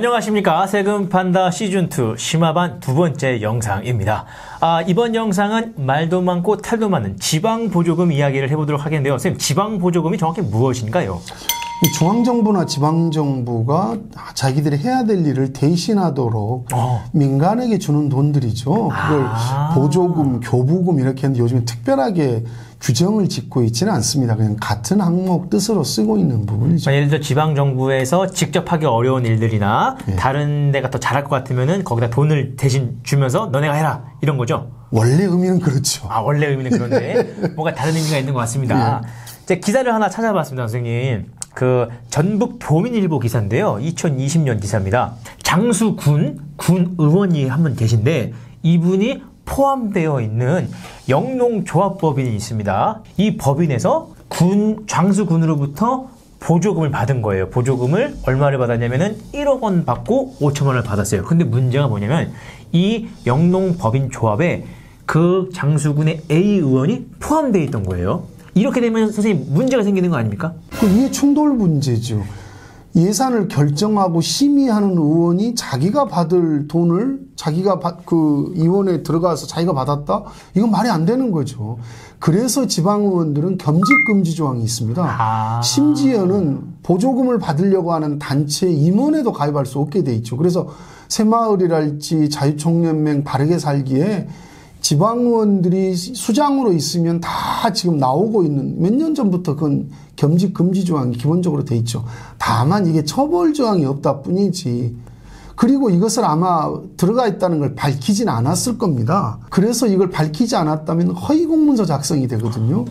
안녕하십니까. 세금 판다 시즌2 심화반 두 번째 영상입니다. 이번 영상은 말도 많고 탈도 많은 지방보조금 이야기를 해보도록 하겠는데요. 선생님, 지방보조금이 정확히 무엇인가요? 중앙정부나 지방정부가 자기들이 해야 될 일을 대신하도록 민간에게 주는 돈들이죠. 그걸 보조금, 교부금 이렇게 했는데 요즘에 특별하게 규정을 짓고 있지는 않습니다. 그냥 같은 항목 뜻으로 쓰고 있는 부분이죠. 예를 들어 지방정부에서 직접 하기 어려운 일들이나 다른 데가 더 잘할 것 같으면은 거기다 돈을 대신 주면서 너네가 해라 이런 거죠? 원래 의미는 그렇죠. 원래 의미는 그런데 뭔가 다른 의미가 있는 것 같습니다. 제가 기사를 하나 찾아봤습니다, 선생님. 그 전북도민일보 기사인데요. 2020년 기사입니다. 장수군 의원이 한 분 계신데 이분이 포함되어 있는 영농조합법인이 있습니다. 이 법인에서 장수군으로부터 보조금을 받은 거예요. 보조금을 얼마를 받았냐면은 1억 원 받고 5천만 원을 받았어요. 근데 문제가 뭐냐면 이 영농법인 조합에 그 장수군의 A 의원이 포함되어 있던 거예요. 이렇게 되면 선생님 문제가 생기는 거 아닙니까? 그 이해 충돌 문제죠. 예산을 결정하고 심의하는 의원이 자기가 받을 돈을 그 의원에 들어가서 자기가 받았다? 이건 말이 안 되는 거죠. 그래서 지방의원들은 겸직금지 조항이 있습니다. 심지어는 보조금을 받으려고 하는 단체 임원에도 가입할 수 없게 돼 있죠. 그래서 새마을이랄지 자유총연맹 바르게 살기에 지방의원들이 수장으로 있으면 다 지금 나오고 있는 몇 년 전부터 그건 겸직 금지 조항이 기본적으로 돼 있죠. 다만 이게 처벌 조항이 없다 뿐이지. 그리고 이것을 아마 들어가 있다는 걸 밝히진 않았을 겁니다. 그래서 이걸 밝히지 않았다면 허위공문서 작성이 되거든요.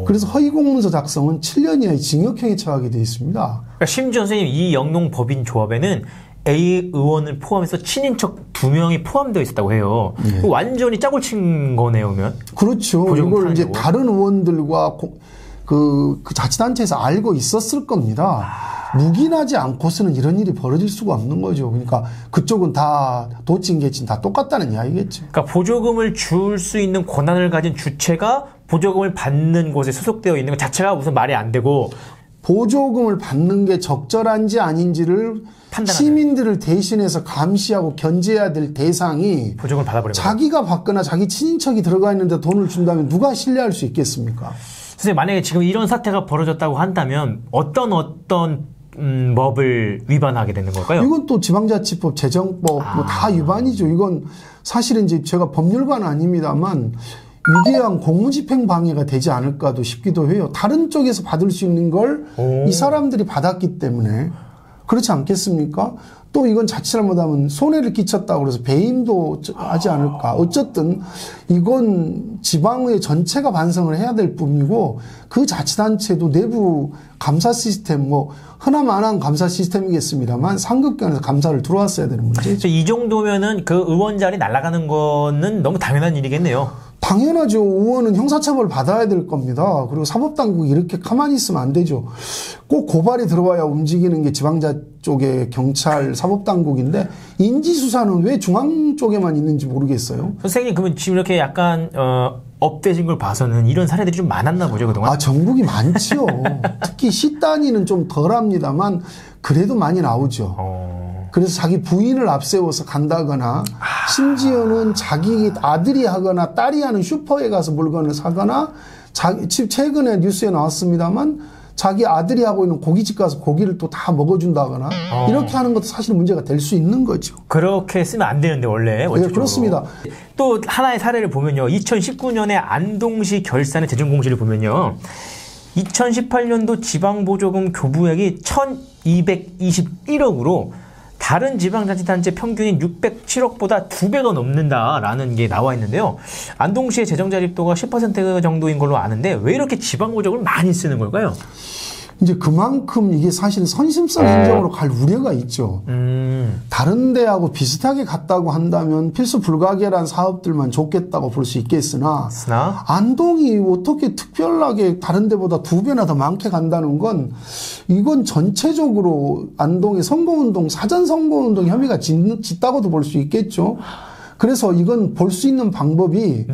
그래서 허위공문서 작성은 7년 이하의 징역형에 처하게 되어 있습니다. 그러니까 심지어 선생님 이 영농법인 조합에는 A 의원을 포함해서 친인척 2명이 포함되어 있었다고 해요. 완전히 짜고 친 거네요, 그러면. 그렇죠. 이걸 이제 다른 의원들과 그 자치단체에서 알고 있었을 겁니다. 묵인하지 않고서는 이런 일이 벌어질 수가 없는 거죠. 그러니까 그쪽은 다 도찐개찐 다 똑같다는 이야기겠죠. 그러니까 보조금을 줄 수 있는 권한을 가진 주체가 보조금을 받는 곳에 소속되어 있는 것 자체가 무슨 말이 안 되고, 보조금을 받는 게 적절한지 아닌지를 시민들을 대신해서 감시하고 견제해야 될 대상이 보조금을 받아버리면 자기가 받거나 자기 친인척이 들어가 있는데 돈을 준다면 누가 신뢰할 수 있겠습니까? 선생님, 만약에 지금 이런 사태가 벌어졌다고 한다면 어떤 법을 위반하게 되는 걸까요? 이건 또 지방자치법, 재정법 뭐 다 위반이죠. 이건 사실은 이제 제가 법률가는 아닙니다만 위계한 공무집행 방해가 되지 않을까도 싶기도 해요. 다른 쪽에서 받을 수 있는 걸 이 사람들이 받았기 때문에 그렇지 않겠습니까? 또 이건 자칫 잘못하면 손해를 끼쳤다고 그래서 배임도 하지 않을까. 어쨌든 이건 지방의 전체가 반성을 해야 될 뿐이고 그 자치단체도 내부 감사 시스템 흔하만한 감사 시스템이겠습니다만 상급기관에서 감사를 들어왔어야 되는 문제죠. 이 정도면은 그 의원 자리 날아가는 거는 너무 당연한 일이겠네요. 당연하죠. 의원은 형사처벌 받아야 될 겁니다. 그리고 사법당국이 이렇게 가만히 있으면 안 되죠. 꼭 고발이 들어와야 움직이는 게 지방자 쪽의 경찰, 사법당국인데 인지수사는 왜 중앙 쪽에만 있는지 모르겠어요. 선생님, 그러면 지금 이렇게 약간 업돼진 걸 봐서는 이런 사례들이 좀 많았나 보죠, 그동안? 전국이 많죠. 특히 시단위는 좀 덜합니다만 그래도 많이 나오죠. 그래서 자기 부인을 앞세워서 간다거나 심지어는 자기 아들이 하거나 딸이 하는 슈퍼에 가서 물건을 사거나 최근에 뉴스에 나왔습니다만 자기 아들이 하고 있는 고깃집 가서 고기를 또 다 먹어준다거나 이렇게 하는 것도 사실 문제가 될 수 있는 거죠. 그렇게 쓰면 안 되는데 원래. 네, 그렇습니다. 또 하나의 사례를 보면요. 2019년에 안동시 결산의 재정공시를 보면요. 2018년도 지방보조금 교부액이 1221억으로 다른 지방자치단체 평균인 607억보다 2배가 넘는다라는 게 나와 있는데요. 안동시의 재정자립도가 10% 정도인 걸로 아는데 왜 이렇게 지방보조금을 많이 쓰는 걸까요? 이제 그만큼 이게 사실 선심성 행정으로 갈 우려가 있죠. 다른 데하고 비슷하게 갔다고 한다면 필수 불가결한 사업들만 좋겠다고 볼 수 있겠으나 안동이 어떻게 특별하게 다른 데보다 2배나 더 많게 간다는 건 이건 전체적으로 안동의 선거운동, 사전선거운동 혐의가 짙다고도 볼 수 있겠죠. 그래서 이건 볼 수 있는 방법이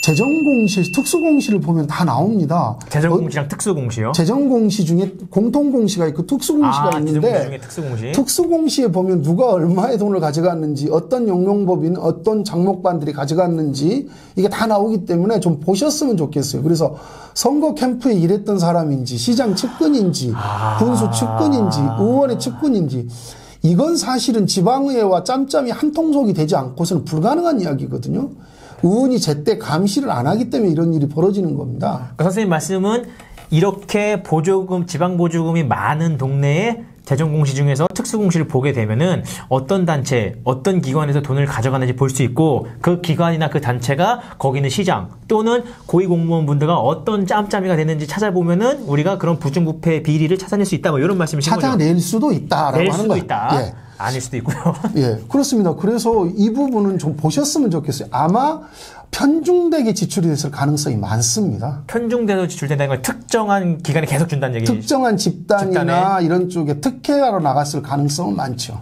재정공시, 특수공시를 보면 다 나옵니다. 재정공시랑 특수공시요? 재정공시 중에 공통공시가 있고 특수공시가 있는데 중에 특수공시. 특수공시에 보면 누가 얼마의 돈을 가져갔는지 어떤 용용법인 어떤 장목반들이 가져갔는지 이게 다 나오기 때문에 좀 보셨으면 좋겠어요. 그래서 선거 캠프에 일했던 사람인지 시장 측근인지 군수 측근인지 의원의 측근인지 이건 사실은 지방의회와 짬짬이 한 통속이 되지 않고서는 불가능한 이야기거든요. 의원이 제때 감시를 안 하기 때문에 이런 일이 벌어지는 겁니다. 그러니까 선생님 말씀은 이렇게 보조금, 지방보조금이 많은 동네에 재정공시 중에서 특수공시를 보게 되면은 어떤 단체, 어떤 기관에서 돈을 가져가는지 볼 수 있고 그 기관이나 그 단체가 거기 있는 시장 또는 고위공무원분들과 어떤 짬짬이가 됐는지 찾아보면은 우리가 그런 부정부패 비리를 찾아낼 수 있다. 뭐 이런 말씀이신 거죠? 찾아낼 수도 있다라고 낼 하는 수도 거예요. 있다. 예. 아닐 수도 있고요. 예, 그렇습니다. 그래서 이 부분은 좀 보셨으면 좋겠어요. 아마 편중되게 지출이 됐을 가능성이 많습니다. 편중돼서 지출된다는 건 특정한 기간에 계속 준다는 얘기죠. 특정한 집단이나 이런 쪽에 특혜로 나갔을 가능성은 많죠.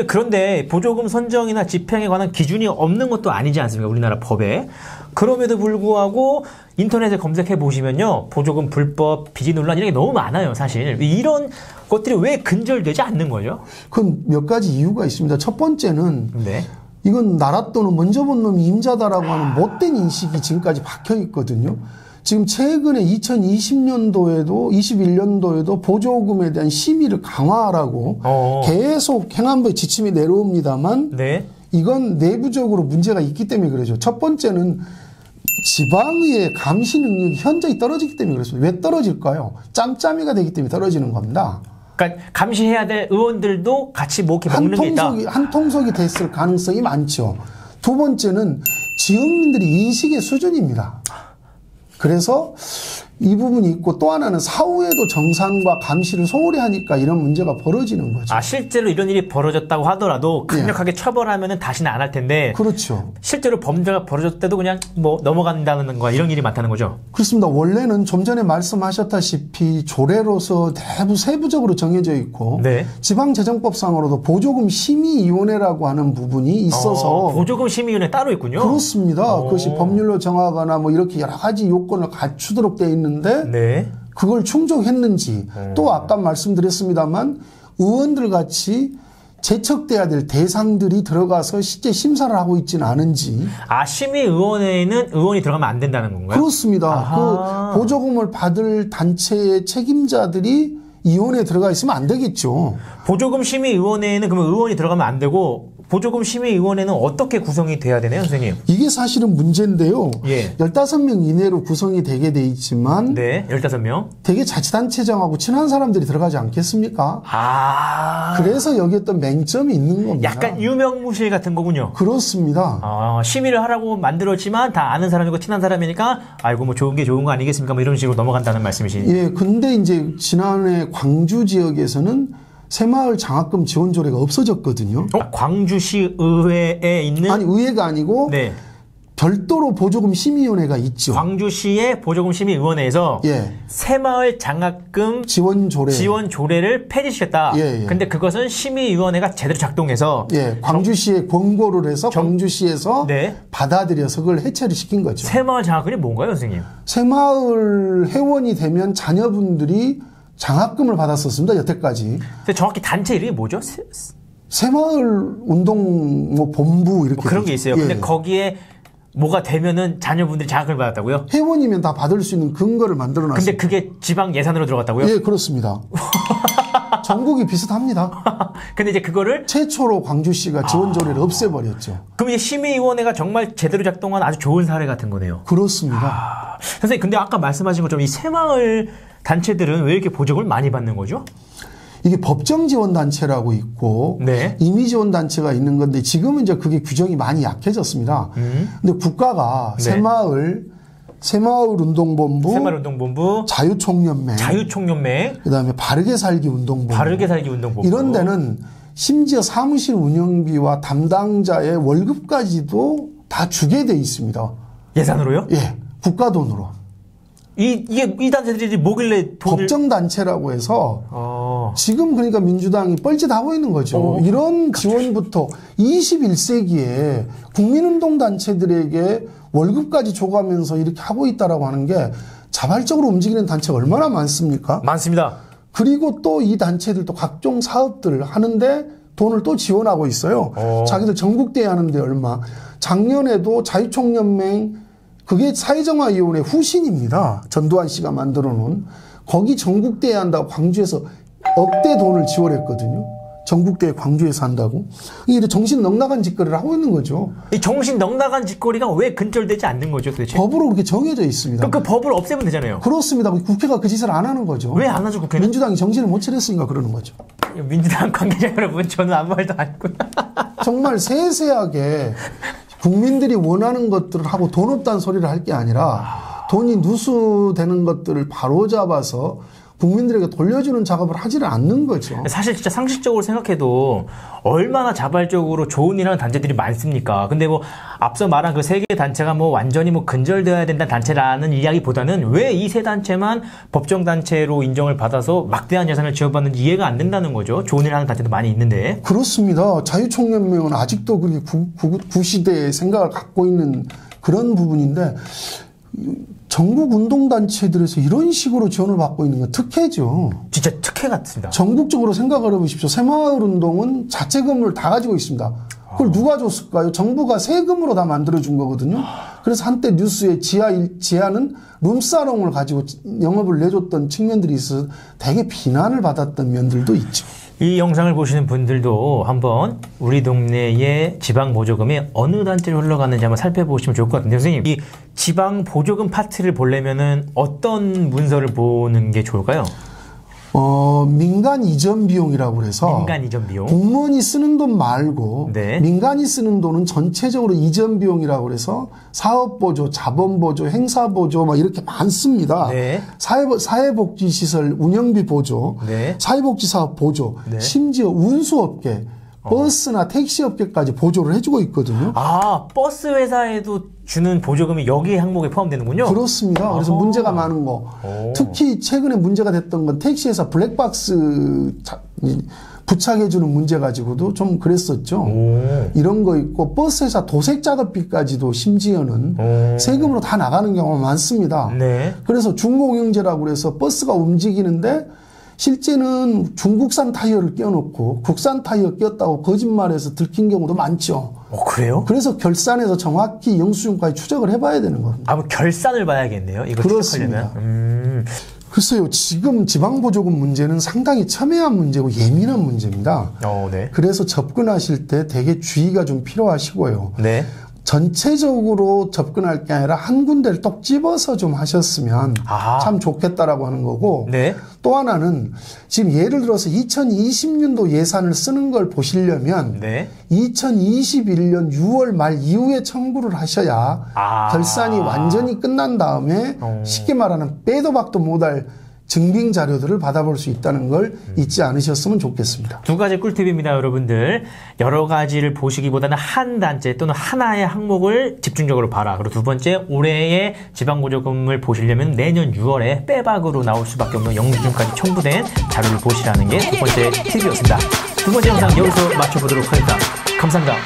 그런데 보조금 선정이나 집행에 관한 기준이 없는 것도 아니지 않습니까? 우리나라 법에. 그럼에도 불구하고 인터넷에 검색해 보시면요. 보조금 불법, 비리 논란 이런 게 너무 많아요, 사실. 이런 것들이 왜 근절되지 않는 거죠? 그건 몇 가지 이유가 있습니다. 첫 번째는 네. 이건 나라 돈은 먼저 본 놈이 임자다라고 하는 못된 인식이 지금까지 박혀 있거든요. 지금 최근에 2020년도에도 21년도에도 보조금에 대한 심의를 강화하라고 계속 행안부의 지침이 내려옵니다만 네. 이건 내부적으로 문제가 있기 때문에 그러죠. 첫 번째는 지방의회 감시 능력이 현저히 떨어지기 때문에 그렇습니다. 왜 떨어질까요? 짬짬이가 되기 때문에 떨어지는 겁니다. 그러니까 감시해야 될 의원들도 같이 뭐 이렇게 먹는 게 있다. 한 통속이 됐을 가능성이 많죠. 두 번째는 지역민들이 인식의 수준입니다. 그래서 이 부분이 있고 또 하나는 사후에도 정산과 감시를 소홀히 하니까 이런 문제가 벌어지는 거죠. 아, 실제로 이런 일이 벌어졌다고 하더라도 강력하게 처벌하면은 다시는 안 할 텐데. 그렇죠. 실제로 범죄가 벌어졌을 때도 그냥 뭐 넘어간다는 거 이런 일이 많다는 거죠. 그렇습니다. 원래는 좀 전에 말씀하셨다시피 조례로서 세부적으로 정해져 있고 네. 지방재정법상으로도 보조금 심의위원회라고 하는 부분이 있어서 보조금 심의위원회 따로 있군요. 그렇습니다. 그것이 법률로 정하거나 뭐 이렇게 여러 가지 요건을 갖추도록 돼 있는데 네. 그걸 충족했는지 또 아까 말씀드렸습니다만 의원들 같이 제척돼야 될 대상들이 들어가서 실제 심사를 하고 있지는 않은지. 아, 심의위원회에는 의원이 들어가면 안 된다는 건가요? 그렇습니다. 아하. 그 보조금을 받을 단체의 책임자들이 이 위원회에 들어가 있으면 안 되겠죠. 보조금 심의위원회에는 그러면 의원이 들어가면 안 되고 보조금 심의위원회는 어떻게 구성이 돼야 되나요, 선생님? 이게 사실은 문제인데요. 예. 15명 이내로 구성이 되게 돼 있지만 네, 15명. 되게 자치단체장하고 친한 사람들이 들어가지 않겠습니까? 아. 그래서 여기 어떤 맹점이 있는 겁니다. 약간 유명무실 같은 거군요. 그렇습니다. 심의를 하라고 만들었지만 다 아는 사람이고 친한 사람이니까 아이고 뭐 좋은 게 좋은 거 아니겠습니까? 뭐 이런 식으로 넘어간다는 말씀이시죠. 예, 근데 이제 지난해 광주 지역에서는 새마을 장학금 지원 조례가 없어졌거든요. 광주시 의회에 있는 아니 의회가 아니고 네. 별도로 보조금 심의위원회가 있죠. 광주시의 보조금 심의위원회에서 예. 새마을 장학금 지원 조례를 폐지시켰다. 예, 예. 근데 그것은 심의위원회가 제대로 작동해서 예, 광주시에 권고를 해서 광주시에서 네. 받아들여서 그걸 해체를 시킨 거죠. 새마을 장학금이 뭔가요, 선생님? 새마을 회원이 되면 자녀분들이 장학금을 받았었습니다. 여태까지. 근데 정확히 단체 이름이 뭐죠? 새마을 운동 뭐 본부 이렇게 뭐 그런 게 있어요. 예. 근데 거기에 뭐가 되면은 자녀분들이 장학금을 받았다고요? 회원이면 다 받을 수 있는 근거를 만들어 놨어요. 근데 그게 지방 예산으로 들어갔다고요? 예, 그렇습니다. 전국이 비슷합니다. 근데 이제 그거를 최초로 광주시가 지원 조례를 없애버렸죠. 그럼 이제 심의위원회가 정말 제대로 작동한 아주 좋은 사례 같은 거네요. 그렇습니다. 선생님, 근데 아까 말씀하신 것처럼 이 새마을 단체들은 왜 이렇게 보조금을 많이 받는 거죠? 이게 법정 지원 단체라고 있고 네. 임의 지원 단체가 있는 건데 지금은 이제 그게 규정이 많이 약해졌습니다. 근데 국가가 네. 새마을운동본부, 새마을운동본부, 자유총연맹, 그다음에 바르게 살기 운동본부, 이런 데는 심지어 사무실 운영비와 담당자의 월급까지도 다 주게 돼 있습니다. 예산으로요? 예, 국가 돈으로. 이 단체들이 뭐길래 돈을 법정 단체라고 해서 지금 그러니까 민주당이 뻘짓하고 있는 거죠. 이런 지원부터 21세기에 국민운동 단체들에게 월급까지 줘가면서 이렇게 하고 있다라고 하는 게 자발적으로 움직이는 단체가 얼마나 많습니까? 많습니다. 그리고 또 이 단체들도 각종 사업들을 하는데 돈을 또 지원하고 있어요. 자기들 전국대회 하는데 얼마. 작년에도 자유총연맹 그게 사회정화위원회 후신입니다. 전두환 씨가 만들어 놓은. 거기 전국대회 한다고 광주에서 억대 돈을 지원했거든요. 전국대회 광주에서 한다고. 이게 정신 넉나간 짓거리를 하고 있는 거죠. 이 정신 넉나간 짓거리가 왜 근절되지 않는 거죠, 도대체? 법으로 그렇게 정해져 있습니다. 그럼 그 법을 없애면 되잖아요. 그렇습니다. 국회가 그 짓을 안 하는 거죠. 왜 안 하죠, 국회는? 민주당이 정신을 못 차렸으니까 그러는 거죠. 민주당 관계자 여러분, 저는 아무 말도 안 했고요. 정말 세세하게 국민들이 원하는 것들을 하고 돈 없다는 소리를 할 게 아니라 돈이 누수되는 것들을 바로잡아서 국민들에게 돌려주는 작업을 하지를 않는 거죠. 사실 진짜 상식적으로 생각해도 얼마나 자발적으로 좋은 일하는 단체들이 많습니까? 근데 뭐 앞서 말한 그 세 개 단체가 뭐 완전히 뭐 근절되어야 된다는 단체라는 이야기보다는 왜 이 세 단체만 법정 단체로 인정을 받아서 막대한 예산을 지원받는지 이해가 안 된다는 거죠. 좋은 일 하는 단체도 많이 있는데. 그렇습니다. 자유총연맹은 아직도 그렇게 구시대의 생각을 갖고 있는 그런 부분인데 전국 운동단체들에서 이런 식으로 지원을 받고 있는 건 특혜죠. 진짜 특혜 같습니다. 전국적으로 생각을 해보십시오. 새마을운동은 자체금을 다 가지고 있습니다. 그걸 누가 줬을까요? 정부가 세금으로 다 만들어준 거거든요. 그래서 한때 뉴스에 지하는 룸사롱을 가지고 영업을 내줬던 측면들이 있어서 되게 비난을 받았던 면들도 있죠. 이 영상을 보시는 분들도 한번 우리 동네의 지방보조금이 어느 단체로 흘러가는지 한번 살펴보시면 좋을 것 같은데, 선생님, 이 지방보조금 파트를 보려면은 어떤 문서를 보는 게 좋을까요? 민간 이전 비용이라고 해서 민간 이전 비용. 공무원이 쓰는 돈 말고 네. 민간이 쓰는 돈은 전체적으로 이전 비용이라고 해서 사업보조, 자본보조, 행사보조 막 이렇게 많습니다. 네. 사회복지시설 운영비 보조, 네. 사회복지사업 보조, 네. 심지어 운수업계, 버스나 택시업계까지 보조를 해주고 있거든요. 아, 버스 회사에도 주는 보조금이 여기 항목에 포함되는군요. 그렇습니다. 그래서 문제가 많은 거. 특히 최근에 문제가 됐던 건 택시회사 블랙박스 부착해주는 문제 가지고도 좀 그랬었죠. 이런 거 있고 버스회사 도색작업비까지도 심지어는 세금으로 다 나가는 경우가 많습니다. 네. 그래서 중공영제라고 해서 버스가 움직이는데 실제는 중국산 타이어를 끼워놓고 국산 타이어 끼웠다고 거짓말해서 들킨 경우도 많죠. 그래요? 그래서 결산해서 정확히 영수증까지 추적을 해봐야 되는 겁니다. 뭐 결산을 봐야겠네요. 이거 그렇습니다. 추적하려면. 글쎄요, 지금 지방보조금 문제는 상당히 첨예한 문제고 예민한 문제입니다. 네. 그래서 접근하실 때 되게 주의가 좀 필요하시고요. 네. 전체적으로 접근할 게 아니라 한 군데를 똑 집어서 좀 하셨으면 참 좋겠다라고 하는 거고, 네. 또 하나는 지금 예를 들어서 2020년도 예산을 쓰는 걸 보시려면 네. 2021년 6월 말 이후에 청구를 하셔야 결산이 완전히 끝난 다음에 쉽게 말하는 빼도 박도 못할 증빙 자료들을 받아볼 수 있다는 걸 잊지 않으셨으면 좋겠습니다. 두 가지 꿀팁입니다, 여러분들. 여러 가지를 보시기보다는 한 단체 또는 하나의 항목을 집중적으로 봐라. 그리고 두 번째, 올해의 지방보조금을 보시려면 내년 6월에 빼박으로 나올 수밖에 없는 영수증까지 첨부된 자료를 보시라는 게 두 번째 팁이었습니다. 두 번째 영상 여기서 마쳐보도록 하겠습니다. 감사합니다.